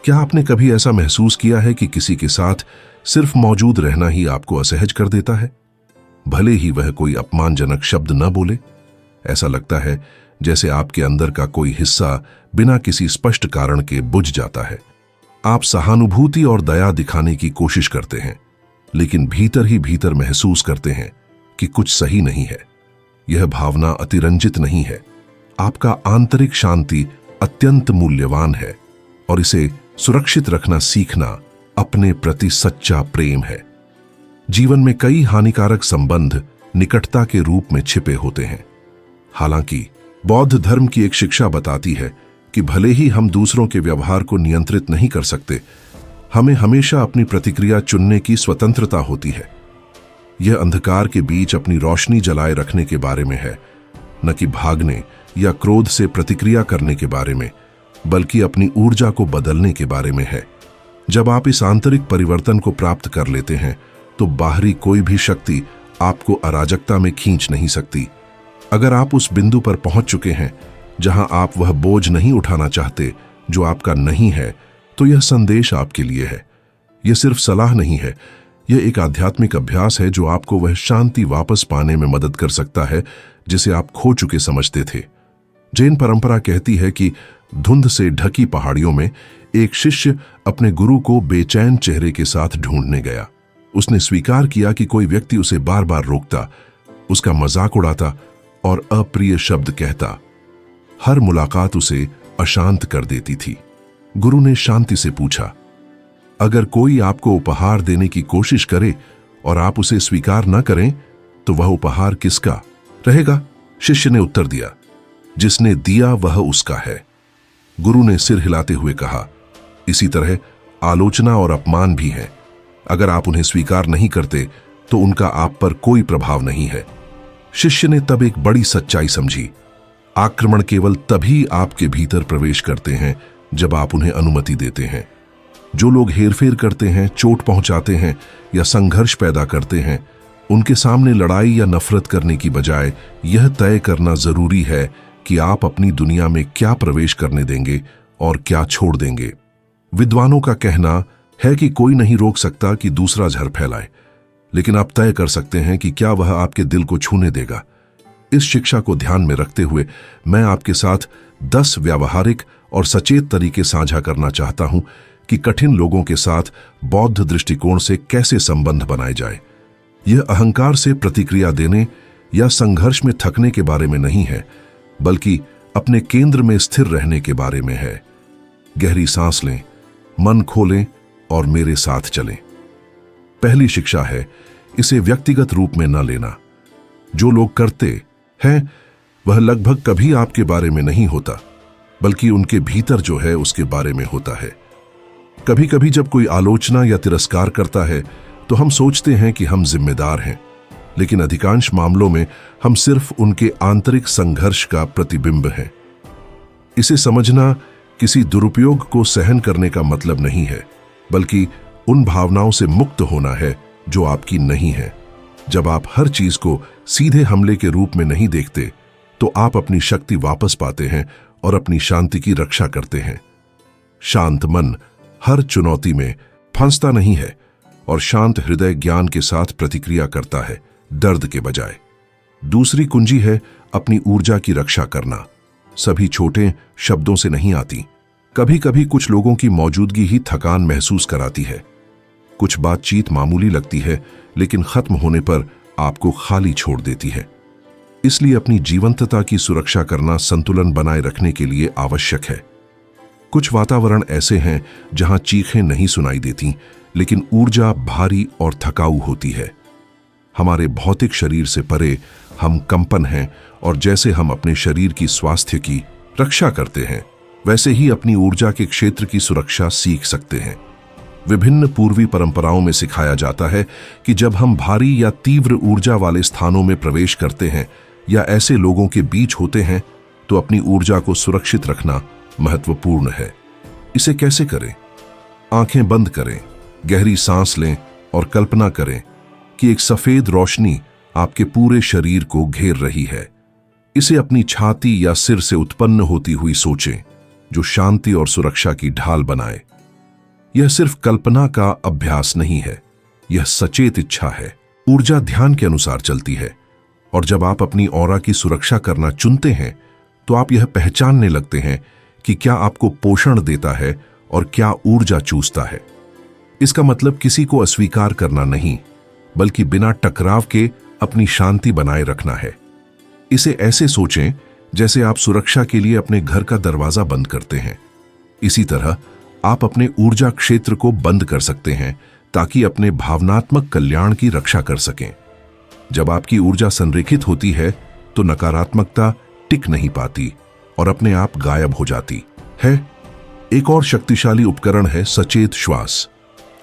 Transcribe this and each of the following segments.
क्या आपने कभी ऐसा महसूस किया है कि किसी के साथ सिर्फ मौजूद रहना ही आपको असहज कर देता है, भले ही वह कोई अपमानजनक शब्द न बोले? ऐसा लगता है जैसे आपके अंदर का कोई हिस्सा बिना किसी स्पष्ट कारण के बुझ जाता है। आप सहानुभूति और दया दिखाने की कोशिश करते हैं, लेकिन भीतर ही भीतर महसूस करते हैं कि कुछ सही नहीं है। यह भावना अतिरंजित नहीं है। आपका आंतरिक शांति अत्यंत मूल्यवान है और इसे सुरक्षित रखना सीखना अपने प्रति सच्चा प्रेम है। जीवन में कई हानिकारक संबंध निकटता के रूप में छिपे होते हैं। हालांकि बौद्ध धर्म की एक शिक्षा बताती है कि भले ही हम दूसरों के व्यवहार को नियंत्रित नहीं कर सकते, हमें हमेशा अपनी प्रतिक्रिया चुनने की स्वतंत्रता होती है। यह अंधकार के बीच अपनी रोशनी जलाए रखने के बारे में है, न कि भागने या क्रोध से प्रतिक्रिया करने के बारे में, बल्कि अपनी ऊर्जा को बदलने के बारे में है। जब आप इस आंतरिक परिवर्तन को प्राप्त कर लेते हैं, तो बाहरी कोई भी शक्ति आपको अराजकता में खींच नहीं सकती। अगर आप उस बिंदु पर पहुंच चुके हैं जहां आप वह बोझ नहीं उठाना चाहते जो आपका नहीं है, तो यह संदेश आपके लिए है। यह सिर्फ सलाह नहीं है, यह एक आध्यात्मिक अभ्यास है जो आपको वह शांति वापस पाने में मदद कर सकता है जिसे आप खो चुके समझते थे। जैन परंपरा कहती है कि धुंध से ढकी पहाड़ियों में एक शिष्य अपने गुरु को बेचैन चेहरे के साथ ढूंढने गया। उसने स्वीकार किया कि कोई व्यक्ति उसे बार बार रोकता, उसका मजाक उड़ाता और अप्रिय शब्द कहता। हर मुलाकात उसे अशांत कर देती थी। गुरु ने शांति से पूछा, अगर कोई आपको उपहार देने की कोशिश करे और आप उसे स्वीकार न करें, तो वह उपहार किसका रहेगा? शिष्य ने उत्तर दिया, जिसने दिया वह उसका है। गुरु ने सिर हिलाते हुए कहा, इसी तरह आलोचना और अपमान भी हैं। अगर आप उन्हें स्वीकार नहीं करते, तो उनका आप पर कोई प्रभाव नहीं है। शिष्य ने तब एक बड़ी सच्चाई समझी। आक्रमण केवल तभी आपके भीतर प्रवेश करते हैं जब आप उन्हें अनुमति देते हैं। जो लोग हेरफेर करते हैं, चोट पहुंचाते हैं या संघर्ष पैदा करते हैं, उनके सामने लड़ाई या नफरत करने की बजाय यह तय करना जरूरी है कि आप अपनी दुनिया में क्या प्रवेश करने देंगे और क्या छोड़ देंगे। विद्वानों का कहना है कि कोई नहीं रोक सकता कि दूसरा जहर फैलाए, लेकिन आप तय कर सकते हैं कि क्या वह आपके दिल को छूने देगा। इस शिक्षा को ध्यान में रखते हुए मैं आपके साथ 10 व्यावहारिक और सचेत तरीके साझा करना चाहता हूं कि कठिन लोगों के साथ बौद्ध दृष्टिकोण से कैसे संबंध बनाए जाए। यह अहंकार से प्रतिक्रिया देने या संघर्ष में थकने के बारे में नहीं है, बल्कि अपने केंद्र में स्थिर रहने के बारे में है। गहरी सांस लें, मन खोलें और मेरे साथ चलें। पहली शिक्षा है, इसे व्यक्तिगत रूप में न लेना। जो लोग करते हैं वह लगभग कभी आपके बारे में नहीं होता, बल्कि उनके भीतर जो है उसके बारे में होता है। कभी कभी जब कोई आलोचना या तिरस्कार करता है तो हम सोचते हैं कि हम जिम्मेदार हैं, लेकिन अधिकांश मामलों में हम सिर्फ उनके आंतरिक संघर्ष का प्रतिबिंब हैं। इसे समझना किसी दुरुपयोग को सहन करने का मतलब नहीं है, बल्कि उन भावनाओं से मुक्त होना है जो आपकी नहीं है। जब आप हर चीज को सीधे हमले के रूप में नहीं देखते, तो आप अपनी शक्ति वापस पाते हैं और अपनी शांति की रक्षा करते हैं। शांत मन हर चुनौती में फंसता नहीं है और शांत हृदय ज्ञान के साथ प्रतिक्रिया करता है, दर्द के बजाय। दूसरी कुंजी है अपनी ऊर्जा की रक्षा करना। सभी छोटे शब्दों से नहीं आती। कभी कभी कुछ लोगों की मौजूदगी ही थकान महसूस कराती है। कुछ बातचीत मामूली लगती है, लेकिन खत्म होने पर आपको खाली छोड़ देती है। इसलिए अपनी जीवंतता की सुरक्षा करना संतुलन बनाए रखने के लिए आवश्यक है। कुछ वातावरण ऐसे हैं जहां चीखें नहीं सुनाई देती, लेकिन ऊर्जा भारी और थकाऊ होती है। हमारे भौतिक शरीर से परे हम कंपन हैं, और जैसे हम अपने शरीर की स्वास्थ्य की रक्षा करते हैं, वैसे ही अपनी ऊर्जा के क्षेत्र की सुरक्षा सीख सकते हैं। विभिन्न पूर्वी परंपराओं में सिखाया जाता है कि जब हम भारी या तीव्र ऊर्जा वाले स्थानों में प्रवेश करते हैं या ऐसे लोगों के बीच होते हैं, तो अपनी ऊर्जा को सुरक्षित रखना महत्वपूर्ण है। इसे कैसे करें? आंखें बंद करें, गहरी सांस लें और कल्पना करें कि एक सफेद रोशनी आपके पूरे शरीर को घेर रही है। इसे अपनी छाती या सिर से उत्पन्न होती हुई सोचें, जो शांति और सुरक्षा की ढाल बनाए। यह सिर्फ कल्पना का अभ्यास नहीं है, यह सचेत इच्छा है। ऊर्जा ध्यान के अनुसार चलती है, और जब आप अपनी ऑरा की सुरक्षा करना चुनते हैं तो आप यह पहचानने लगते हैं कि क्या आपको पोषण देता है और क्या ऊर्जा चूसता है। इसका मतलब किसी को अस्वीकार करना नहीं, बल्कि बिना टकराव के अपनी शांति बनाए रखना है। इसे ऐसे सोचें जैसे आप सुरक्षा के लिए अपने घर का दरवाजा बंद करते हैं। इसी तरह आप अपने ऊर्जा क्षेत्र को बंद कर सकते हैं ताकि अपने भावनात्मक कल्याण की रक्षा कर सकें। जब आपकी ऊर्जा संरेखित होती है तो नकारात्मकता टिक नहीं पाती और अपने आप गायब हो जाती है। एक और शक्तिशाली उपकरण है सचेत श्वास।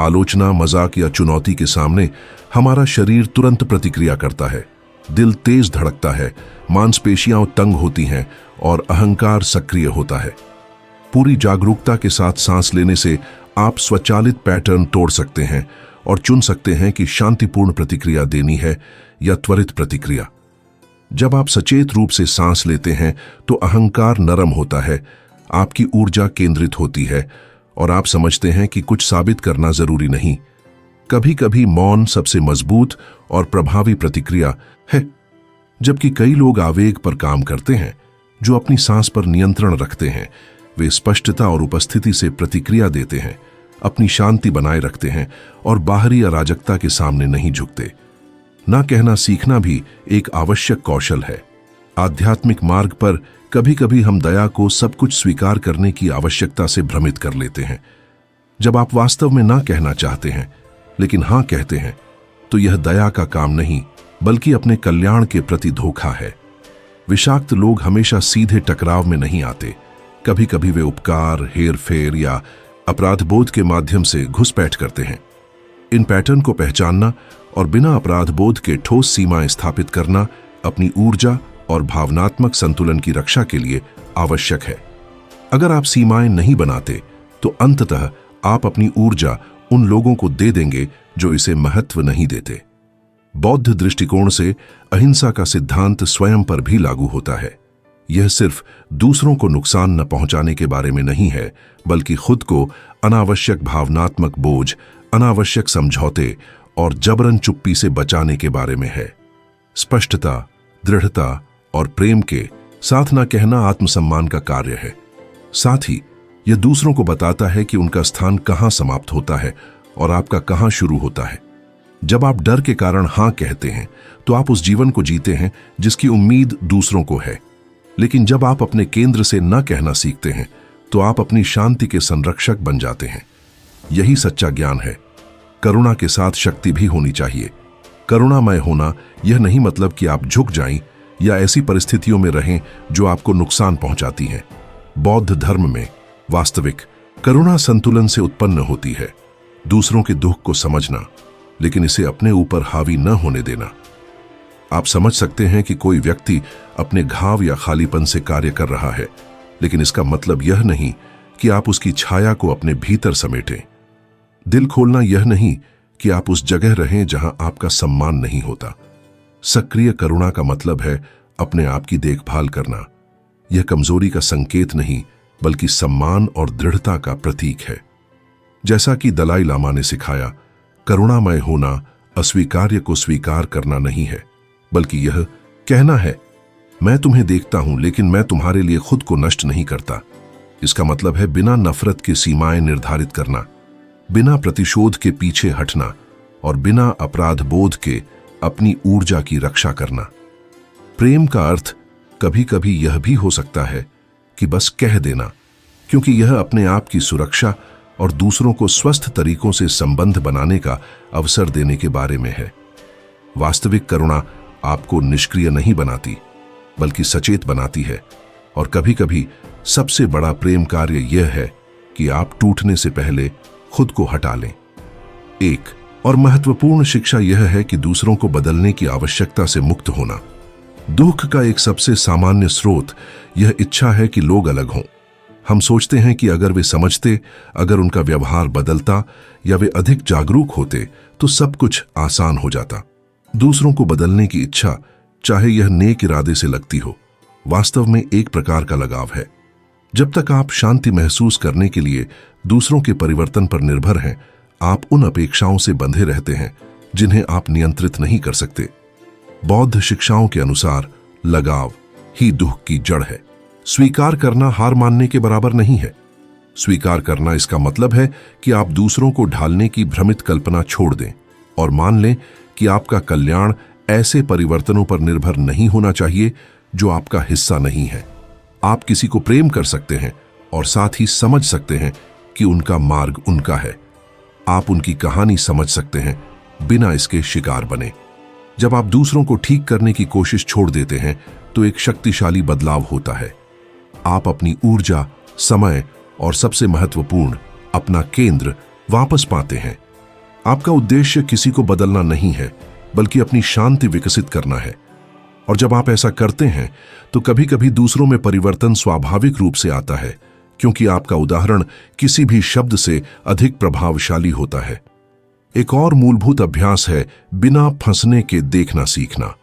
आलोचना, मजाक या चुनौती के सामने हमारा शरीर तुरंत प्रतिक्रिया करता है। दिल तेज धड़कता है, मांसपेशियां तंग होती हैं और अहंकार सक्रिय होता है। पूरी जागरूकता के साथ सांस लेने से आप स्वचालित पैटर्न तोड़ सकते हैं और चुन सकते हैं कि शांतिपूर्ण प्रतिक्रिया देनी है या त्वरित प्रतिक्रिया। जब आप सचेत रूप से सांस लेते हैं तो अहंकार नरम होता है, आपकी ऊर्जा केंद्रित होती है और आप समझते हैं कि कुछ साबित करना जरूरी नहीं। कभी कभी मौन सबसे मजबूत और प्रभावी प्रतिक्रिया है। जबकि कई लोग आवेग पर काम करते हैं, जो अपनी सांस पर नियंत्रण रखते हैं, वे स्पष्टता और उपस्थिति से प्रतिक्रिया देते हैं, अपनी शांति बनाए रखते हैं और बाहरी अराजकता के सामने नहीं झुकते। ना कहना सीखना भी एक आवश्यक कौशल है। आध्यात्मिक मार्ग पर कभी कभी हम दया को सब कुछ स्वीकार करने की आवश्यकता से भ्रमित कर लेते हैं। जब आप वास्तव में ना कहना चाहते हैं लेकिन हाँ कहते हैं, तो यह दया का काम नहीं बल्कि अपने कल्याण के प्रति धोखा है। विषाक्त लोग हमेशा सीधे टकराव में नहीं आते। कभी कभी वे उपकार, हेरफेर या अपराधबोध के माध्यम से घुसपैठ करते हैं। इन पैटर्न को पहचानना और बिना अपराधबोध के ठोस सीमाएं स्थापित करना अपनी ऊर्जा और भावनात्मक संतुलन की रक्षा के लिए आवश्यक है। अगर आप सीमाएं नहीं बनाते तो अंततः आप अपनी ऊर्जा उन लोगों को दे देंगे जो इसे महत्व नहीं देते। बौद्ध दृष्टिकोण से अहिंसा का सिद्धांत स्वयं पर भी लागू होता है। यह सिर्फ दूसरों को नुकसान न पहुंचाने के बारे में नहीं है, बल्कि खुद को अनावश्यक भावनात्मक बोझ, अनावश्यक समझौते और जबरन चुप्पी से बचाने के बारे में है। स्पष्टता, दृढ़ता और प्रेम के साथ न कहना आत्मसम्मान का कार्य है। साथ ही यह दूसरों को बताता है कि उनका स्थान कहां समाप्त होता है और आपका कहां शुरू होता है। जब आप डर के कारण हां कहते हैं तो आप उस जीवन को जीते हैं जिसकी उम्मीद दूसरों को है। लेकिन जब आप अपने केंद्र से न कहना सीखते हैं तो आप अपनी शांति के संरक्षक बन जाते हैं। यही सच्चा ज्ञान है। करुणा के साथ शक्ति भी होनी चाहिए। करुणामय होना यह नहीं मतलब कि आप झुक जाएं या ऐसी परिस्थितियों में रहें जो आपको नुकसान पहुंचाती हैं। बौद्ध धर्म में वास्तविक करुणा संतुलन से उत्पन्न होती है। दूसरों के दुख को समझना, लेकिन इसे अपने ऊपर हावी न होने देना। आप समझ सकते हैं कि कोई व्यक्ति अपने घाव या खालीपन से कार्य कर रहा है, लेकिन इसका मतलब यह नहीं कि आप उसकी छाया को अपने भीतर समेटें। दिल खोलना यह नहीं कि आप उस जगह रहें जहां आपका सम्मान नहीं होता। सक्रिय करुणा का मतलब है अपने आप की देखभाल करना। यह कमजोरी का संकेत नहीं बल्कि सम्मान और दृढ़ता का प्रतीक है। जैसा कि दलाई लामा ने सिखाया, करुणामय होना अस्वीकार्य को स्वीकार करना नहीं है, बल्कि यह कहना है, मैं तुम्हें देखता हूं लेकिन मैं तुम्हारे लिए खुद को नष्ट नहीं करता। इसका मतलब है बिना नफरत की सीमाएं निर्धारित करना, बिना प्रतिशोध के पीछे हटना और बिना अपराध बोध के अपनी ऊर्जा की रक्षा करना। प्रेम का अर्थ कभी कभी यह भी हो सकता है कि बस कह देना, क्योंकि यह अपने आप की सुरक्षा और दूसरों को स्वस्थ तरीकों से संबंध बनाने का अवसर देने के बारे में है। वास्तविक करुणा आपको निष्क्रिय नहीं बनाती, बल्कि सचेत बनाती है। और कभी कभी सबसे बड़ा प्रेम कार्य यह है कि आप टूटने से पहले खुद को हटा लें। एक और महत्वपूर्ण शिक्षा यह है कि दूसरों को बदलने की आवश्यकता से मुक्त होना। दुख का एक सबसे सामान्य स्रोत यह इच्छा है कि लोग अलग हों। हम सोचते हैं कि अगर वे समझते, अगर उनका व्यवहार बदलता या वे अधिक जागरूक होते तो सब कुछ आसान हो जाता। दूसरों को बदलने की इच्छा, चाहे यह नेक इरादे से लगती हो, वास्तव में एक प्रकार का लगाव है। जब तक आप शांति महसूस करने के लिए दूसरों के परिवर्तन पर निर्भर हैं, आप उन अपेक्षाओं से बंधे रहते हैं जिन्हें आप नियंत्रित नहीं कर सकते। बौद्ध शिक्षाओं के अनुसार लगाव ही दुख की जड़ है। स्वीकार करना हार मानने के बराबर नहीं है। स्वीकार करना इसका मतलब है कि आप दूसरों को ढालने की भ्रमित कल्पना छोड़ दें और मान लें कि आपका कल्याण ऐसे परिवर्तनों पर निर्भर नहीं होना चाहिए जो आपका हिस्सा नहीं है। आप किसी को प्रेम कर सकते हैं और साथ ही समझ सकते हैं कि उनका मार्ग उनका है। आप उनकी कहानी समझ सकते हैं बिना इसके शिकार बने। जब आप दूसरों को ठीक करने की कोशिश छोड़ देते हैं तो एक शक्तिशाली बदलाव होता है। आप अपनी ऊर्जा, समय और सबसे महत्वपूर्ण अपना केंद्र वापस पाते हैं। आपका उद्देश्य किसी को बदलना नहीं है, बल्कि अपनी शांति विकसित करना है। और जब आप ऐसा करते हैं तो कभी कभी दूसरों में परिवर्तन स्वाभाविक रूप से आता है, क्योंकि आपका उदाहरण किसी भी शब्द से अधिक प्रभावशाली होता है। एक और मूलभूत अभ्यास है बिना फंसने के देखना सीखना।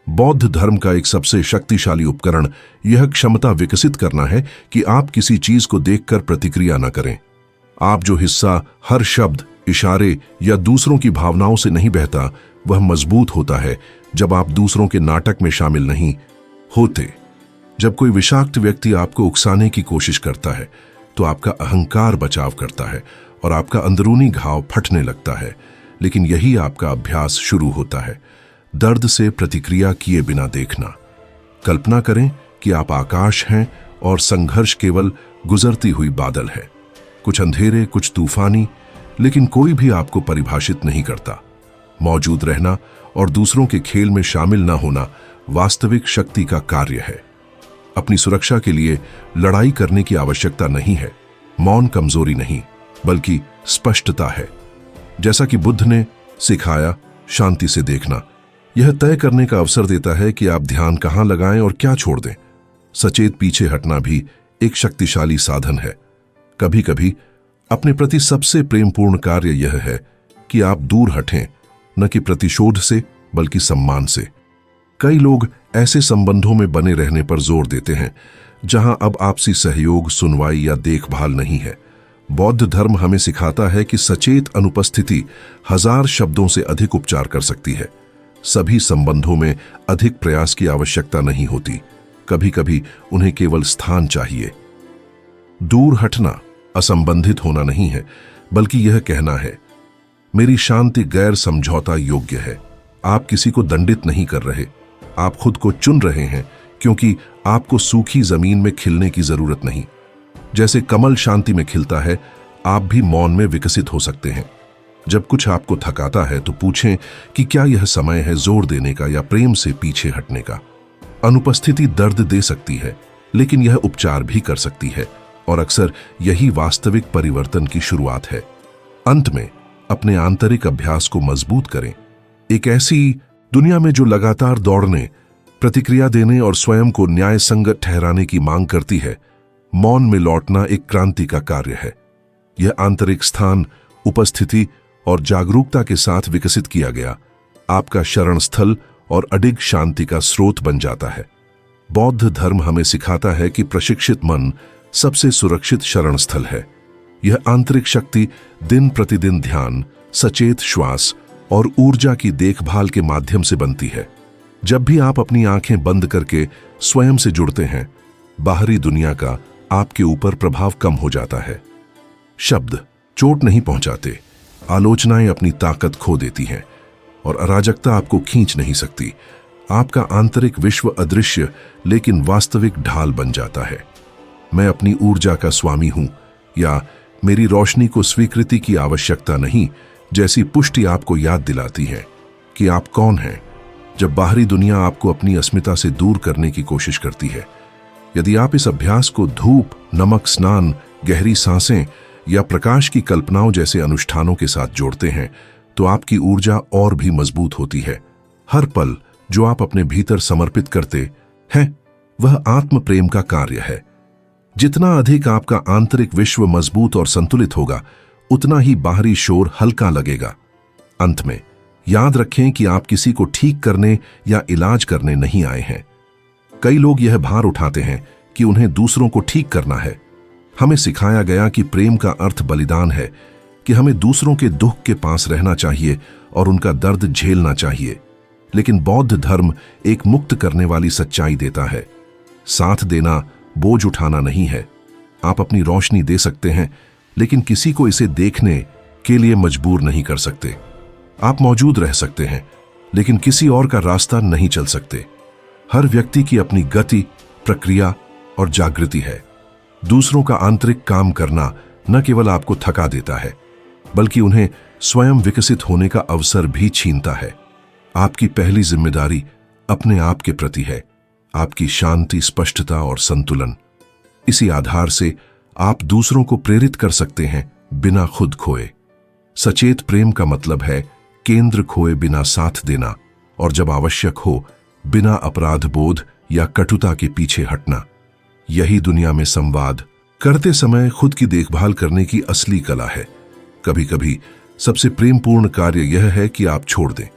बौद्ध धर्म का एक सबसे शक्तिशाली उपकरण यह क्षमता विकसित करना है कि आप किसी चीज को देखकर प्रतिक्रिया न करें। आप जो हिस्सा हर शब्द, इशारे या दूसरों की भावनाओं से नहीं बहता, वह मजबूत होता है जब आप दूसरों के नाटक में शामिल नहीं होते। जब कोई विषाक्त व्यक्ति आपको उकसाने की कोशिश करता है तो आपका अहंकार बचाव करता है और आपका अंदरूनी घाव फटने लगता है। लेकिन यही आपका अभ्यास शुरू होता है, दर्द से प्रतिक्रिया किए बिना देखना। कल्पना करें कि आप आकाश हैं और संघर्ष केवल गुजरती हुई बादल है। कुछ अंधेरे, कुछ तूफानी, लेकिन कोई भी आपको परिभाषित नहीं करता। मौजूद रहना और दूसरों के खेल में शामिल न होना वास्तविक शक्ति का कार्य है। अपनी सुरक्षा के लिए लड़ाई करने की आवश्यकता नहीं है। मौन कमजोरी नहीं, बल्कि स्पष्टता है। जैसा कि बुद्ध ने सिखाया, शांति से देखना यह तय करने का अवसर देता है कि आप ध्यान कहां लगाएं और क्या छोड़ दें। सचेत पीछे हटना भी एक शक्तिशाली साधन है। कभी कभी अपने प्रति सबसे प्रेमपूर्ण कार्य यह है कि आप दूर हटें, न कि प्रतिशोध से बल्कि सम्मान से। कई लोग ऐसे संबंधों में बने रहने पर जोर देते हैं जहां अब आपसी सहयोग, सुनवाई या देखभाल नहीं है। बौद्ध धर्म हमें सिखाता है कि सचेत अनुपस्थिति हजार शब्दों से अधिक उपचार कर सकती है। सभी संबंधों में अधिक प्रयास की आवश्यकता नहीं होती। कभी कभी उन्हें केवल स्थान चाहिए। दूर हटना असंबंधित होना नहीं है, बल्कि यह कहना है, मेरी शांति गैर समझौता योग्य है। आप किसी को दंडित नहीं कर रहे, आप खुद को चुन रहे हैं, क्योंकि आपको सूखी जमीन में खिलने की जरूरत नहीं। जैसे कमल शांति में खिलता है, आप भी मौन में विकसित हो सकते हैं। जब कुछ आपको थकाता है तो पूछें कि क्या यह समय है जोर देने का या प्रेम से पीछे हटने का। अनुपस्थिति दर्द दे सकती है, लेकिन यह उपचार भी कर सकती है, और अक्सर यही वास्तविक परिवर्तन की शुरुआत है। अंत में अपने आंतरिक अभ्यास को मजबूत करें। एक ऐसी दुनिया में जो लगातार दौड़ने, प्रतिक्रिया देने और स्वयं को न्याय संगत ठहराने की मांग करती है, मौन में लौटना एक क्रांति का कार्य है। यह आंतरिक स्थान, उपस्थिति और जागरूकता के साथ विकसित किया गया आपका शरण स्थल और अडिग शांति का स्रोत बन जाता है। बौद्ध धर्म हमें सिखाता है कि प्रशिक्षित मन सबसे सुरक्षित शरण स्थल है। यह आंतरिक शक्ति दिन प्रतिदिन ध्यान, सचेत श्वास और ऊर्जा की देखभाल के माध्यम से बनती है। जब भी आप अपनी आंखें बंद करके स्वयं से जुड़ते हैं, बाहरी दुनिया का आपके ऊपर प्रभाव कम हो जाता है। शब्द चोट नहीं पहुंचाते, आलोचनाएं अपनी ताकत खो देती हैं और अराजकता आपको खींच नहीं सकती। आपका आंतरिक विश्व अदृश्य लेकिन वास्तविक ढाल बन जाता है। मैं अपनी ऊर्जा का स्वामी हूं, या मेरी रोशनी को स्वीकृति की आवश्यकता नहीं, जैसी पुष्टि आपको याद दिलाती है कि आप कौन हैं। जब बाहरी दुनिया आपको अपनी अस्मिता से दूर करने की कोशिश करती है, यदि आप इस अभ्यास को धूप, नमक स्नान, गहरी सांसें या प्रकाश की कल्पनाओं जैसे अनुष्ठानों के साथ जोड़ते हैं, तो आपकी ऊर्जा और भी मजबूत होती है। हर पल जो आप अपने भीतर समर्पित करते हैं, वह आत्म प्रेम का कार्य है। जितना अधिक आपका आंतरिक विश्व मजबूत और संतुलित होगा, उतना ही बाहरी शोर हल्का लगेगा। अंत में याद रखें कि आप किसी को ठीक करने या इलाज करने नहीं आए हैं। कई लोग यह भार उठाते हैं कि उन्हें दूसरों को ठीक करना है। हमें सिखाया गया कि प्रेम का अर्थ बलिदान है, कि हमें दूसरों के दुख के पास रहना चाहिए और उनका दर्द झेलना चाहिए। लेकिन बौद्ध धर्म एक मुक्त करने वाली सच्चाई देता है। साथ देना बोझ उठाना नहीं है। आप अपनी रोशनी दे सकते हैं, लेकिन किसी को इसे देखने के लिए मजबूर नहीं कर सकते। आप मौजूद रह सकते हैं, लेकिन किसी और का रास्ता नहीं चल सकते। हर व्यक्ति की अपनी गति, प्रक्रिया और जागृति है। दूसरों का आंतरिक काम करना न केवल आपको थका देता है, बल्कि उन्हें स्वयं विकसित होने का अवसर भी छीनता है। आपकी पहली जिम्मेदारी अपने आप के प्रति है, आपकी शांति, स्पष्टता और संतुलन। इसी आधार से आप दूसरों को प्रेरित कर सकते हैं बिना खुद खोए। सचेत प्रेम का मतलब है केंद्र खोए बिना साथ देना, और जब आवश्यक हो बिना अपराध बोध या कटुता के पीछे हटना। यही दुनिया में संवाद करते समय खुद की देखभाल करने की असली कला है। कभी कभी सबसे प्रेमपूर्ण कार्य यह है कि आप छोड़ दें।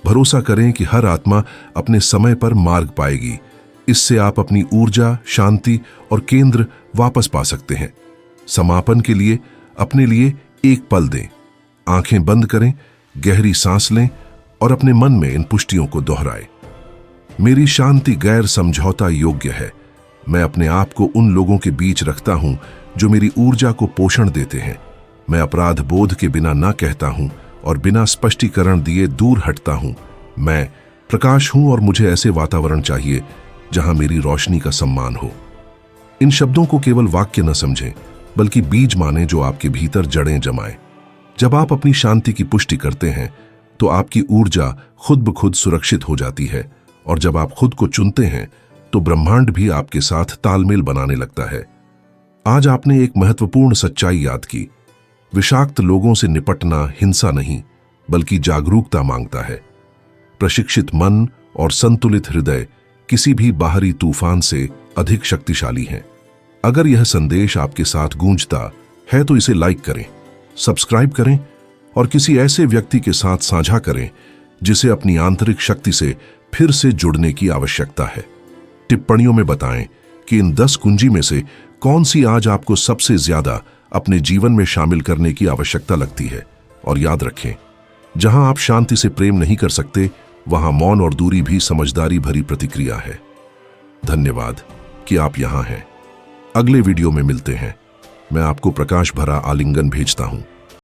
भरोसा करें कि हर आत्मा अपने समय पर मार्ग पाएगी। इससे आप अपनी ऊर्जा, शांति और केंद्र वापस पा सकते हैं। समापन के लिए अपने लिए एक पल दें। आंखें बंद करें, गहरी सांस लें और अपने मन में इन पुष्टियों को दोहराएं। मेरी शांति गैर समझौता योग्य है। मैं अपने आप को उन लोगों के बीच रखता हूं जो मेरी ऊर्जा को पोषण देते हैं। मैं अपराध बोध के बिना ना कहता हूं और बिना स्पष्टीकरण दिए दूर हटता हूं। मैं प्रकाश हूं और मुझे ऐसे वातावरण चाहिए जहां मेरी रोशनी का सम्मान हो। इन शब्दों को केवल वाक्य न समझें, बल्कि बीज माने जो आपके भीतर जड़ें जमाए। जब आप अपनी शांति की पुष्टि करते हैं तो आपकी ऊर्जा खुद ब खुद सुरक्षित हो जाती है, और जब आप खुद को चुनते हैं तो ब्रह्मांड भी आपके साथ तालमेल बनाने लगता है। आज आपने एक महत्वपूर्ण सच्चाई याद की। विषाक्त लोगों से निपटना हिंसा नहीं, बल्कि जागरूकता मांगता है। प्रशिक्षित मन और संतुलित हृदय किसी भी बाहरी तूफान से अधिक शक्तिशाली हैं। अगर यह संदेश आपके साथ गूंजता है तो इसे लाइक करें, सब्सक्राइब करें और किसी ऐसे व्यक्ति के साथ साझा करें जिसे अपनी आंतरिक शक्ति से फिर से जुड़ने की आवश्यकता है। टिप्पणियों में बताएं कि इन 10 कुंजी में से कौन सी आज आपको सबसे ज्यादा अपने जीवन में शामिल करने की आवश्यकता लगती है। और याद रखें, जहां आप शांति से प्रेम नहीं कर सकते, वहां मौन और दूरी भी समझदारी भरी प्रतिक्रिया है। धन्यवाद कि आप यहां हैं। अगले वीडियो में मिलते हैं। मैं आपको प्रकाश भरा आलिंगन भेजता हूं।